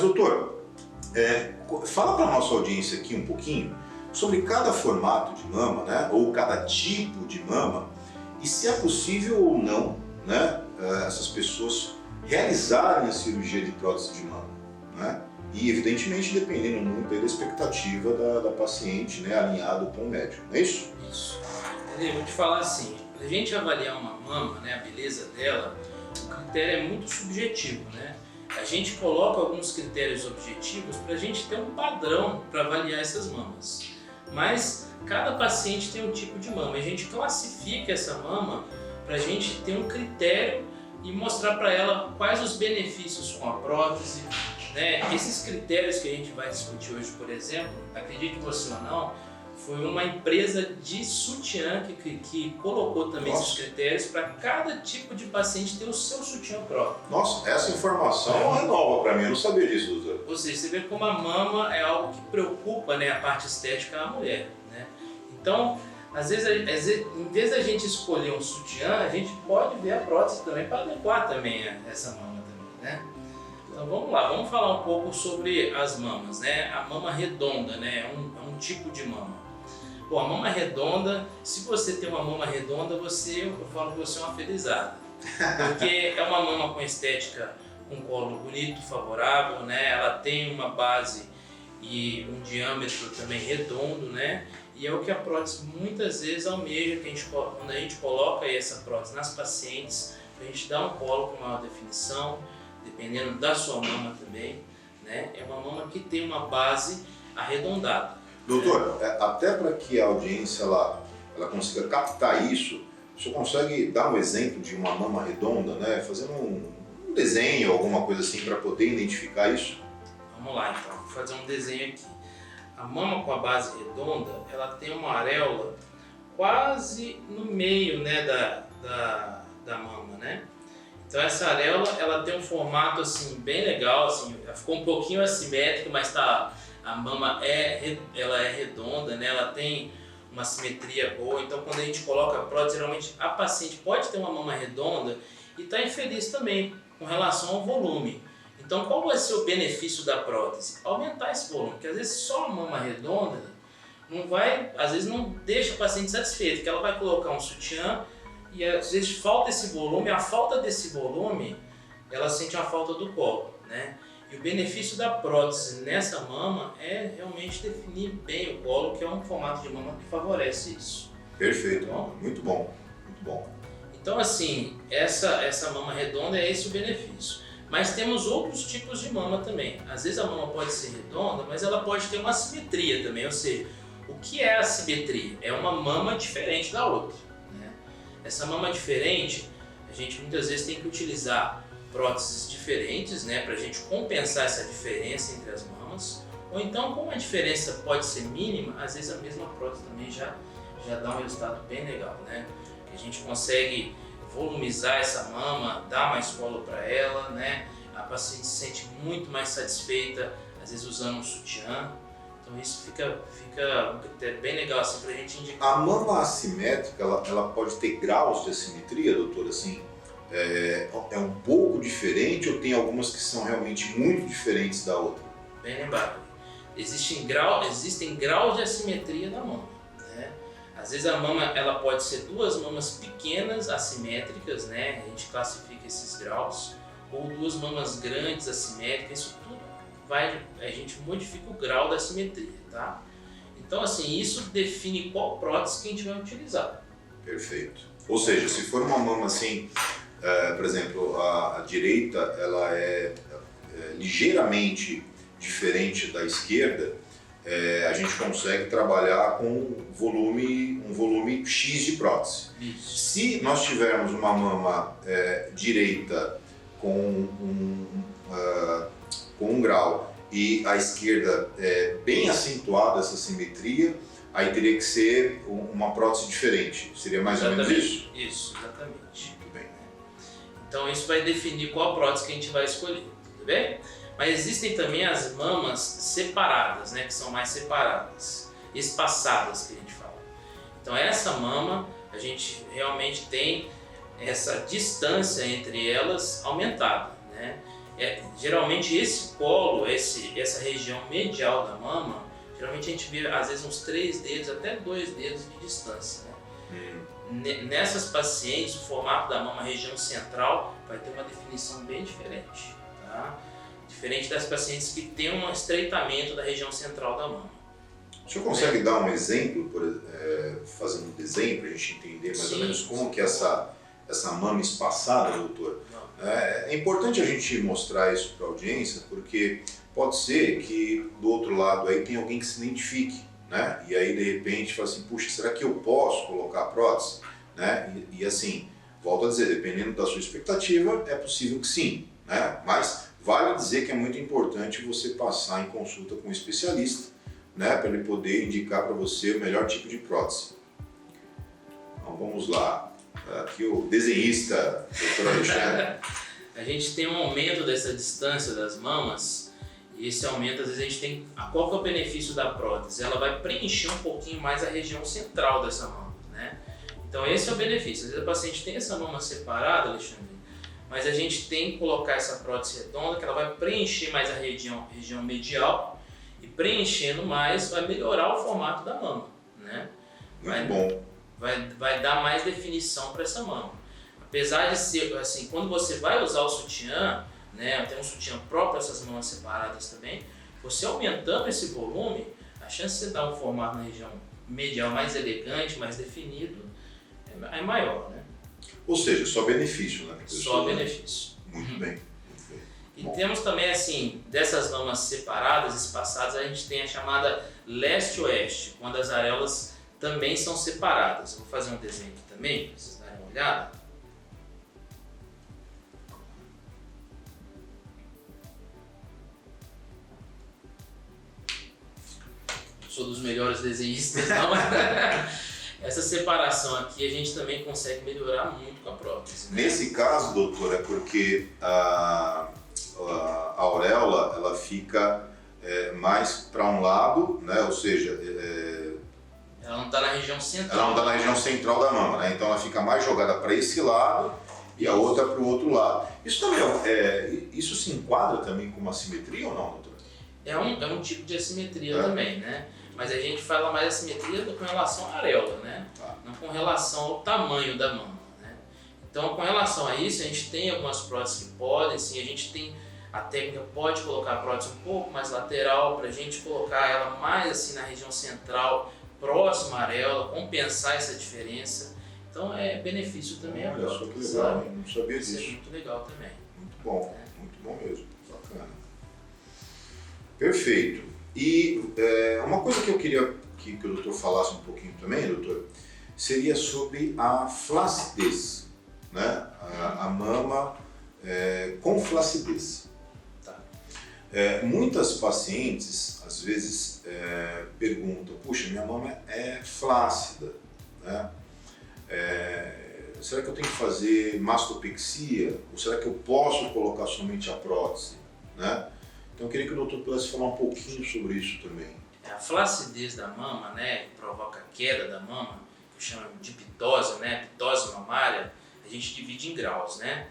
Mas doutor, fala para a nossa audiência aqui um pouquinho sobre cada formato de mama, né? Ou cada tipo de mama, e se é possível ou não, né, essas pessoas realizarem a cirurgia de prótese de mama, né? E evidentemente dependendo muito da expectativa da paciente, né, alinhado com o médico, não é isso? Isso. Eu vou te falar assim, para a gente avaliar uma mama, né, a beleza dela, o critério é muito subjetivo, né? A gente coloca alguns critérios objetivos para a gente ter um padrão para avaliar essas mamas. Mas cada paciente tem um tipo de mama. A gente classifica essa mama para a gente ter um critério e mostrar para ela quais os benefícios com a prótese, né? Esses critérios que a gente vai discutir hoje, por exemplo, acredite você ou não, foi uma empresa de sutiã que colocou também esses critérios para cada tipo de paciente ter o seu sutiã próprio. Nossa, essa informação é nova para mim, eu não sabia disso, doutor. Ou seja, você vê como a mama é algo que preocupa, né, a parte estética da mulher, né? Então, às vezes, em vez da gente escolher um sutiã, a gente pode ver a prótese também para adequar também essa mama também, né? Então vamos lá, vamos falar um pouco sobre as mamas, né? A mama redonda, né, é um tipo de mama. Bom, a mama redonda, se você tem uma mama redonda, eu falo que você é uma felizada. Porque é uma mama com estética, com colo bonito, favorável, né? Ela tem uma base e um diâmetro também redondo, né? E é o que a prótese muitas vezes almeja, quando a gente coloca essa prótese nas pacientes, a gente dá um colo com maior definição, dependendo da sua mama também, né? É uma mama que tem uma base arredondada. Doutor, até para que a audiência ela consiga captar isso, o senhor consegue dar um exemplo de uma mama redonda, né? Fazendo um desenho, alguma coisa assim, para poder identificar isso? Vamos lá então, vou fazer um desenho aqui. A mama com a base redonda, ela tem uma areola quase no meio, né, da mama, né? Então essa areola, ela tem um formato assim bem legal, assim, ela ficou um pouquinho assimétrica, mas a mama ela é redonda, né? Ela tem uma simetria boa. Então quando a gente coloca a prótese, geralmente a paciente pode ter uma mama redonda e está infeliz também com relação ao volume. Então qual vai ser o benefício da prótese? Aumentar esse volume, porque às vezes só a mama redonda às vezes não deixa a paciente satisfeita, porque ela vai colocar um sutiã e às vezes falta esse volume, a falta desse volume, ela sente uma falta do colo, né? E o benefício da prótese nessa mama é realmente definir bem o colo, que é um formato de mama que favorece isso. Perfeito, muito bom, muito bom. Então assim, essa mama redonda é esse o benefício. Mas temos outros tipos de mama também. Às vezes a mama pode ser redonda, mas ela pode ter uma assimetria também, ou seja, o que é a assimetria? É uma mama diferente da outra, né? Essa mama diferente, a gente muitas vezes tem que utilizar próteses diferentes, né, para a gente compensar essa diferença entre as mamas, ou então, como a diferença pode ser mínima, às vezes a mesma prótese também já dá um resultado bem legal, né? A gente consegue volumizar essa mama, dar mais colo para ela, né? A paciente se sente muito mais satisfeita, às vezes usando um sutiã. Então isso fica um critério bem legal assim para a gente indicar. A mama assimétrica, ela pode ter graus de assimetria, doutor, assim? É um pouco diferente ou tem algumas que são realmente muito diferentes da outra? Bem lembrado. Existem graus de assimetria na mama, né? Às vezes a mama ela pode ser duas mamas pequenas assimétricas, né? A gente classifica esses graus, ou duas mamas grandes assimétricas. Isso tudo a gente modifica o grau da assimetria, tá? Então assim, isso define qual prótese que a gente vai utilizar. Perfeito. Ou seja, se for uma mama assim, por exemplo, a direita ela é ligeiramente diferente da esquerda, a gente consegue trabalhar com um volume X de prótese. Isso. Se nós tivermos uma mama direita com um grau e a esquerda bem acentuada essa simetria, aí teria que ser uma prótese diferente. Seria mais ou menos isso? Isso, exatamente. Muito bem. Então isso vai definir qual prótese que a gente vai escolher, tudo bem? Mas existem também as mamas separadas, né, que são mais separadas, espaçadas que a gente fala. Então essa mama, a gente realmente tem essa distância entre elas aumentada, né? Geralmente esse colo, essa região medial da mama, geralmente a gente vê às vezes uns 3 dedos até 2 dedos de distância, né? Nessas pacientes, o formato da mama, a região central, vai ter uma definição bem diferente, tá? Diferente das pacientes que têm um estreitamento da região central da mama. O senhor consegue dar um exemplo, fazendo um desenho para a gente entender mais ou menos como que é essa mama espaçada, doutor? É importante a gente mostrar isso para a audiência, porque pode ser que do outro lado aí tem alguém que se identifique, né? E aí de repente fala assim, puxa, será que eu posso colocar a prótese? Né? E assim, volto a dizer, dependendo da sua expectativa, é possível que sim, né? Mas vale dizer que é muito importante você passar em consulta com um especialista, né? Para ele poder indicar para você o melhor tipo de prótese. Então vamos lá. Aqui o desenhista, Dr. Alexandre. A gente tem um aumento dessa distância das mamas, e esse aumento, às vezes, a gente tem... Qual que é o benefício da prótese? Ela vai preencher um pouquinho mais a região central dessa mama, né? Então esse é o benefício. Às vezes a paciente tem essa mama separada, Alexandre, mas a gente tem que colocar essa prótese redonda, que ela vai preencher mais a região medial, e preenchendo mais vai melhorar o formato da mama, né? Muito bom. Vai dar mais definição para essa mama. Apesar de ser assim, quando você vai usar o sutiã, né, tem um sutiã próprio para essas mamas separadas também, você aumentando esse volume, a chance de você dar um formato na região medial mais elegante, mais definido, é maior, né? Ou seja, só benefício, né? Só benefício. Muito bem. E temos também, assim, dessas mamas separadas, espaçadas, a gente tem a chamada leste-oeste, quando as areolas também são separadas. Eu vou fazer um desenho aqui também, para vocês darem uma olhada. Não sou dos melhores desenhistas, não. Essa separação aqui a gente também consegue melhorar muito com a prótese, né? Nesse caso, doutor, é porque a auréola ela fica mais para um lado, né? Ou seja, ela não está na região central. Ela não está na região central da mama, né? Então ela fica mais jogada para esse lado e a outra para o outro lado. Isso também isso se enquadra também com uma simetria ou não, doutor? É um tipo de assimetria também, né? Mas a gente fala mais assimetria com relação à areola, né? Não com relação ao tamanho da mama, né? Então, com relação a isso, a gente tem algumas próteses que podem, sim, a gente tem a técnica pode colocar a prótese um pouco mais lateral para a gente colocar ela mais assim na região central, próxima à areola, compensar essa diferença. Então é benefício também a prótese. Olha só que legal, hein? Não sabia disso. Isso é muito legal também. Muito bom mesmo, bacana. Perfeito. E uma coisa que eu queria que o doutor falasse um pouquinho também, doutor, seria sobre a flacidez, né? A mama com flacidez. Muitas pacientes, às vezes, perguntam, puxa, minha mama é flácida, né? Será que eu tenho que fazer mastopexia? Ou será que eu posso colocar somente a prótese, né? Então eu queria que o doutor pudesse falar um pouquinho sobre isso também. A flacidez da mama, né, que provoca a queda da mama, que chama de pitose, né, pitose mamária, a gente divide em graus, né?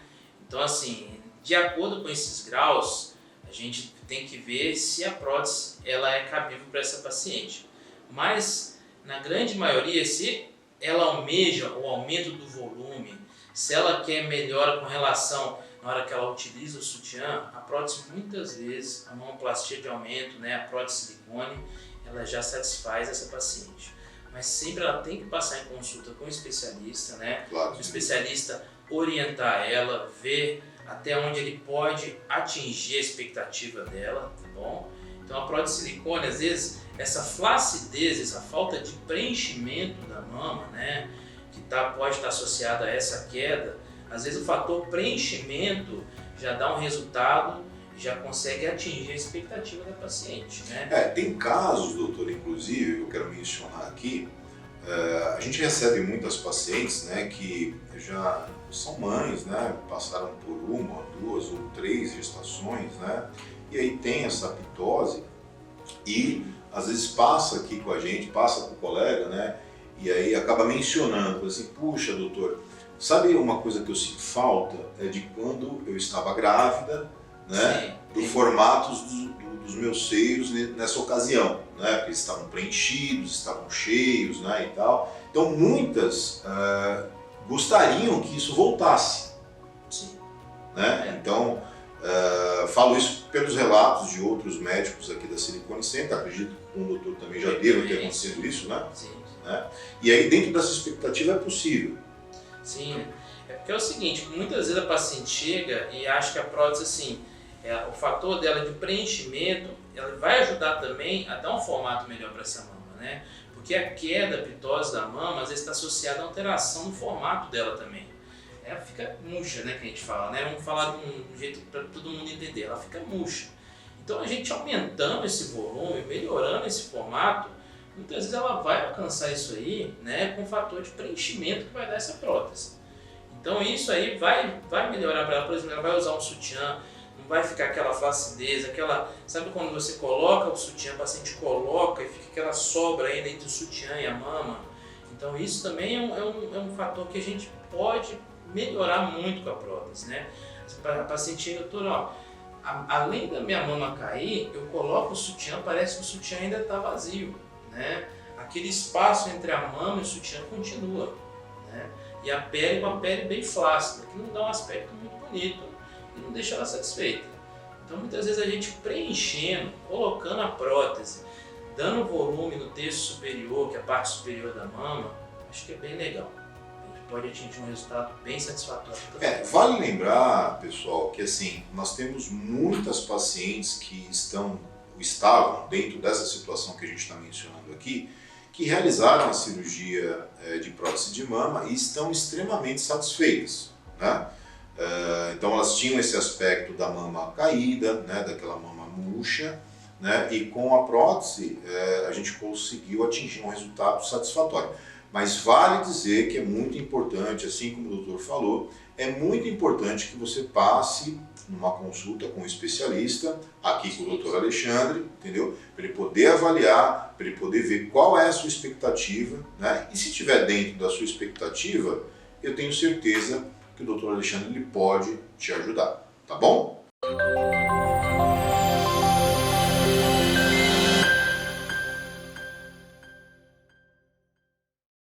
Então assim, de acordo com esses graus, a gente tem que ver se a prótese ela é cabível para essa paciente. Mas, na grande maioria, se ela almeja o aumento do volume, se ela quer melhora com relação, na hora que ela utiliza o sutiã, a prótese muitas vezes, a mamoplastia de aumento, né, a prótese silicone, ela já satisfaz essa paciente. Mas sempre ela tem que passar em consulta com o especialista, né? Claro. O especialista orientar ela, ver até onde ele pode atingir a expectativa dela, tá bom? Então a prótese silicone, às vezes, essa flacidez, essa falta de preenchimento da mama, né, que pode estar associada a essa queda, às vezes o fator preenchimento já dá um resultado, já consegue atingir a expectativa da paciente, né? Tem casos, doutor, inclusive, eu quero mencionar aqui, a gente recebe muitas pacientes, né, que já são mães, né, passaram por 1, 2 ou 3 gestações, né, e aí tem essa pitose e às vezes passa aqui com a gente, passa com o colega, né, e aí acaba mencionando, assim, puxa, doutor, sabe uma coisa que eu sinto falta? É de quando eu estava grávida, né, do formato dos meus seios nessa ocasião, né, porque eles estavam preenchidos, estavam cheios, né, e tal. Então muitas gostariam que isso voltasse. Sim. Né? Então, falo isso pelos relatos de outros médicos aqui da Silicone Center, acredito que com o doutor também já deva ter acontecido isso, né? Sim. Né? E aí dentro dessa expectativa é possível. Sim, né? É porque é o seguinte, muitas vezes a paciente chega e acha que a prótese, assim, o fator dela de preenchimento, ela vai ajudar também a dar um formato melhor para essa mama, né? Porque a queda, a pitose da mama, às vezes está associada à alteração do formato dela também. Ela fica murcha, né, que a gente fala, né? Vamos falar de um jeito para todo mundo entender, ela fica murcha. Então a gente aumentando esse volume, melhorando esse formato, muitas vezes ela vai alcançar isso aí, né, com o fator de preenchimento que vai dar essa prótese. Então isso aí vai melhorar para ela, por exemplo, ela vai usar um sutiã, não vai ficar aquela flacidez, aquela... Sabe quando você coloca o sutiã, o paciente coloca e fica aquela sobra ainda entre o sutiã e a mama? Então isso também é um fator que a gente pode melhorar muito com a prótese, né? A paciente chega, doutor, ó, além da minha mama cair, eu coloco o sutiã, parece que o sutiã ainda está vazio, né? Aquele espaço entre a mama e o sutiã continua, né? E a pele com a pele bem flácida, que não dá um aspecto muito bonito e não deixa ela satisfeita. Então muitas vezes a gente preenchendo, colocando a prótese, dando volume no terço superior, que é a parte superior da mama, acho que é bem legal. Pode atingir um resultado bem satisfatório. Vale lembrar, pessoal, que assim, nós temos muitas pacientes que estavam dentro dessa situação que a gente está mencionando aqui, que realizaram a cirurgia de prótese de mama e estão extremamente satisfeitas, né? Então elas tinham esse aspecto da mama caída, né, daquela mama murcha, né, e com a prótese a gente conseguiu atingir um resultado satisfatório. Mas vale dizer que é muito importante, assim como o doutor falou, é muito importante que você passe numa consulta com um especialista, aqui com o doutor Alexandre, entendeu? Para ele poder avaliar, para ele poder ver qual é a sua expectativa, né? E se estiver dentro da sua expectativa, eu tenho certeza que o doutor Alexandre ele pode te ajudar, tá bom?